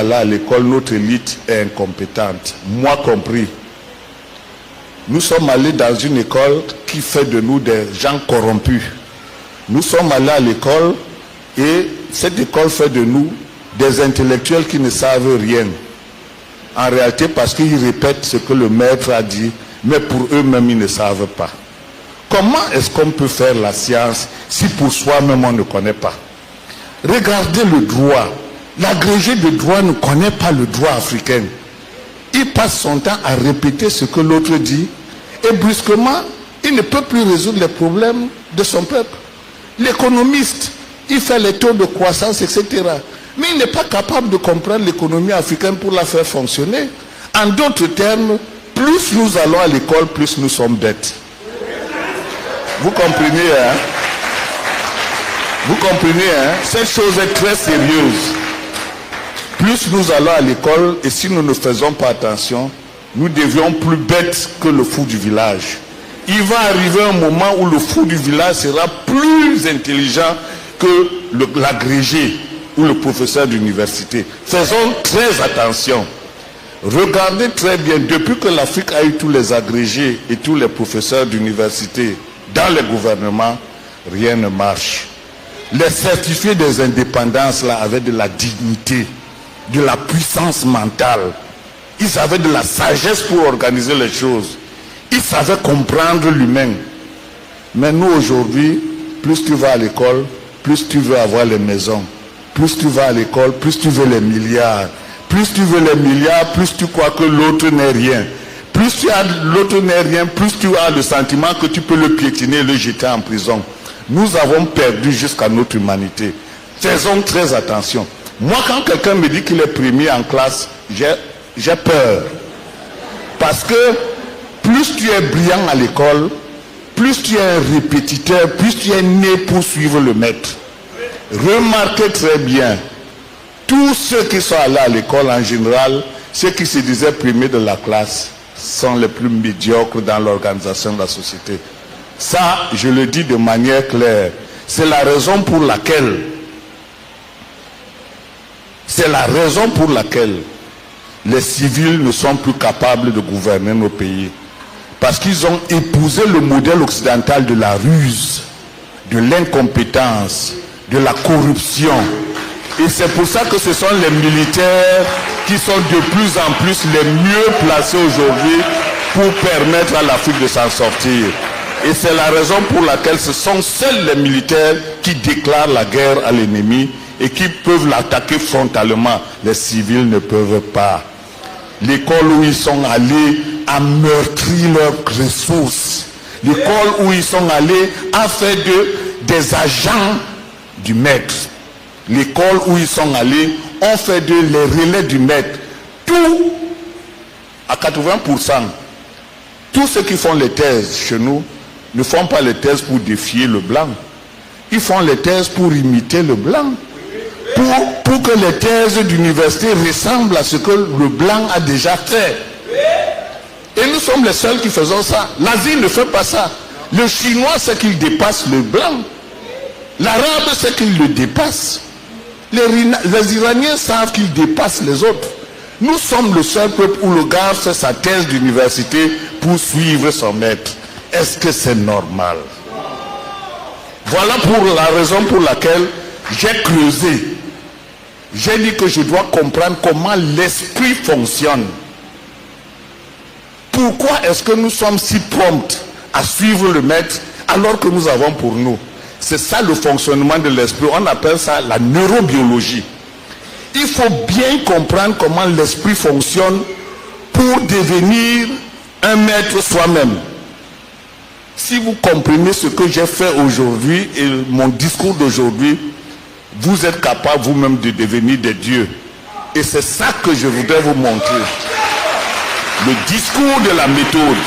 allés à l'école, notre élite est incompétente, moi compris. Nous sommes allés dans une école qui fait de nous des gens corrompus. Nous sommes allés à l'école et cette école fait de nous des intellectuels qui ne savent rien. En réalité, parce qu'ils répètent ce que le maître a dit, mais pour eux-mêmes, ils ne savent pas. Comment est-ce qu'on peut faire la science si pour soi-même on ne connaît pas? Regardez le droit. L'agrégé de droit ne connaît pas le droit africain. Il passe son temps à répéter ce que l'autre dit et brusquement, il ne peut plus résoudre les problèmes de son peuple. L'économiste, il fait les taux de croissance, etc. Mais il n'est pas capable de comprendre l'économie africaine pour la faire fonctionner. En d'autres termes, plus nous allons à l'école, plus nous sommes bêtes. Vous comprenez, hein? Vous comprenez, hein? Cette chose est très sérieuse. Plus nous allons à l'école, et si nous ne faisons pas attention, nous devions plus bêtes que le fou du village. Il va arriver un moment où le fou du village sera plus intelligent que l'agrégé ou le professeur d'université. Faisons très attention. Regardez très bien, depuis que l'Afrique a eu tous les agrégés et tous les professeurs d'université dans les gouvernements, rien ne marche. Les certifiés des indépendances là avaient de la dignité, de la puissance mentale. Ils avaient de la sagesse pour organiser les choses. Ils savaient comprendre l'humain. Mais nous aujourd'hui, plus tu vas à l'école, plus tu veux avoir les maisons. Plus tu vas à l'école, plus tu veux les milliards. Plus tu veux les milliards, plus tu crois que l'autre n'est rien. Plus tu as l'autre n'est rien, plus tu as le sentiment que tu peux le piétiner et le jeter en prison. Nous avons perdu jusqu'à notre humanité. Faisons très attention. Moi, quand quelqu'un me dit qu'il est premier en classe, j'ai peur. Parce que plus tu es brillant à l'école, plus tu es un répétiteur, plus tu es né pour suivre le maître. Remarquez très bien, tous ceux qui sont allés à l'école en général, ceux qui se disaient premiers de la classe, sont les plus médiocres dans l'organisation de la société. Ça, je le dis de manière claire. C'est la raison pour laquelle les civils ne sont plus capables de gouverner nos pays. Parce qu'ils ont épousé le modèle occidental de la ruse, de l'incompétence, de la corruption. Et c'est pour ça que ce sont les militaires qui sont de plus en plus les mieux placés aujourd'hui pour permettre à l'Afrique de s'en sortir. Et c'est la raison pour laquelle ce sont seuls les militaires qui déclarent la guerre à l'ennemi et qui peuvent l'attaquer frontalement. Les civils ne peuvent pas. L'école où ils sont allés a meurtri leurs ressources. L'école où ils sont allés a fait des agents du maître. L'école où ils sont allés ont fait les relais du maître. Tout, à 80%, tous ceux qui font les thèses chez nous ne font pas les thèses pour défier le blanc. Ils font les thèses pour imiter le blanc. Pour que les thèses d'université ressemblent à ce que le blanc a déjà fait. Et nous sommes les seuls qui faisons ça. L'Asie ne fait pas ça. Le chinois sait qu'il dépasse le blanc. L'arabe sait qu'il le dépasse. Les Iraniens savent qu'ils dépassent les autres. Nous sommes le seul peuple où le gars fait sa thèse d'université pour suivre son maître. Est-ce que c'est normal? Voilà pour la raison pour laquelle j'ai creusé. J'ai dit que je dois comprendre comment l'esprit fonctionne. Pourquoi est-ce que nous sommes si prompts à suivre le maître alors que nous avons pour nous? C'est ça le fonctionnement de l'esprit. On appelle ça la neurobiologie. Il faut bien comprendre comment l'esprit fonctionne pour devenir un maître soi-même. Si vous comprenez ce que j'ai fait aujourd'hui et mon discours d'aujourd'hui, vous êtes capable vous-même de devenir des dieux. Et c'est ça que je voudrais vous montrer. Le discours de la méthode.